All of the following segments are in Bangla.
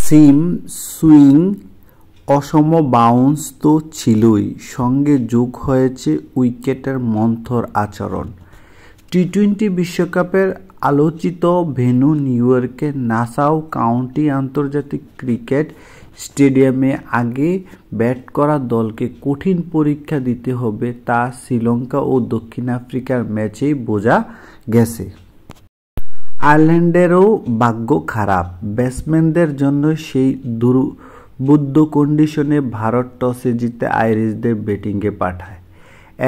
সিম সুইং অসম বাউন্স তো ছিলই, সঙ্গে যোগ হয়েছে উইকেটের মন্থর আচরণ। টি-20 বিশ্বকাপের আলোচিত ভেন্যু নিউ ইয়র্কের নাসাউ কাউন্টি আন্তর্জাতিক ক্রিকেট স্টেডিয়ামে আগে ব্যাট করা দলকে কঠিন পরীক্ষা দিতে হবে তা শ্রীলঙ্কা ও দক্ষিণ আফ্রিকার ম্যাচেই বোঝা গেছে। আয়ারল্যান্ডেরও ভাগ্য খারাপ, ব্যাটসম্যানদের জন্য সেই দুর্বোধ্য কন্ডিশনে ভারত টসে জিতে আইরিশদের ব্যাটিংয়ে পাঠায়।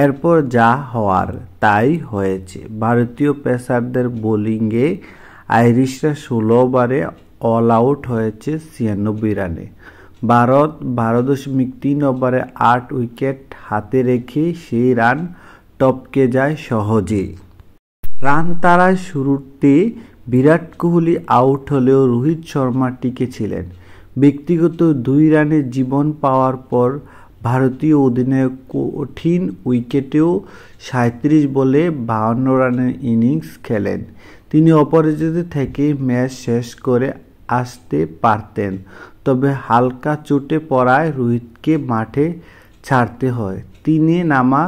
এরপর যা হওয়ার তাই হয়েছে। ভারতীয় পেসারদের বোলিংয়ে আইরিশরা 16 ওভারে অল আউট হয়েছে 96 রানে। ভারত 12.3 ওভারে 8 উইকেট হাতে রেখে সেই রান টপকে যায় সহজেই। রান তাড়ার শুরুতে বিরাট কোহলি আউট হলেও রোহিত শর্মা টিকে ছিলেন। ব্যক্তিগত 2 রানে জীবন পাওয়ার পর ভারতীয় অধিনায়ক কঠিন উইকেটেও 37 বলে 52 রানের ইনিংস খেলেন। তিনি অপরাজিত থেকে ম্যাচ শেষ করে আসতে পারতেন, তবে হালকা চোটে পড়ায় রোহিতকে মাঠে ছাড়তে হয়। 3-এ নামা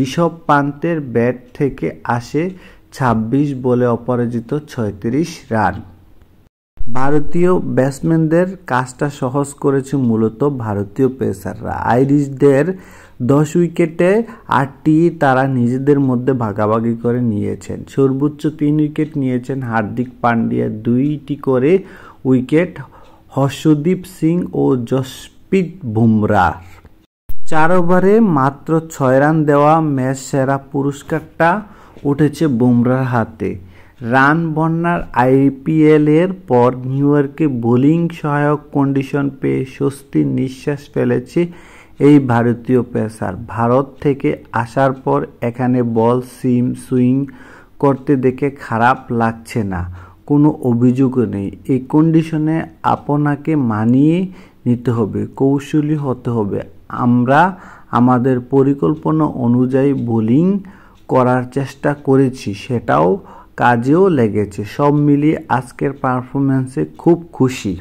ঋষভ পান্তের ব্যাট থেকে আসে 26 বলে অপরাজিত 36 রান। ভারতীয় ব্যাটসম্যানদের কাজটা সহজ করেছে মূলত ভারতীয় পেসাররা। আইরিশদের 10 উইকেটে 8টি তারা নিজেদের মধ্যে ভাগাভাগি করে নিয়েছেন। সর্বোচ্চ 3 উইকেট নিয়েছেন হার্দিক পান্ডিয়া, 2টি করে উইকেট হর্ষদীপ সিং ও জসপ্রীত বুমরার। 4 ওভারে মাত্র 6 রান দেওয়া ম্যাচ সেরা পুরস্কারটা উঠেছে বুমরার হাতে। রান বন্যার আইপিএলের পর নিউ ইয়র্কে বোলিং সহায়ক কন্ডিশন পেয়ে স্বস্তির নিঃশ্বাস ফেলেছে এই ভারতীয় পেসার। ভারত থেকে আসার পর এখানে বল সিম সুইং করতে দেখে খারাপ লাগছে না, কোনো অভিযোগও নেই। এই কন্ডিশনে আপনাকে মানিয়ে নিতে হবে, কৌশলী হতে হবে। আমরা আমাদের পরিকল্পনা অনুযায়ী বোলিং করার চেষ্টা করেছি, সেটাও কাজেও লেগেছে। সব মিলিয়ে আজকের পারফরম্যান্সে খুব খুশি।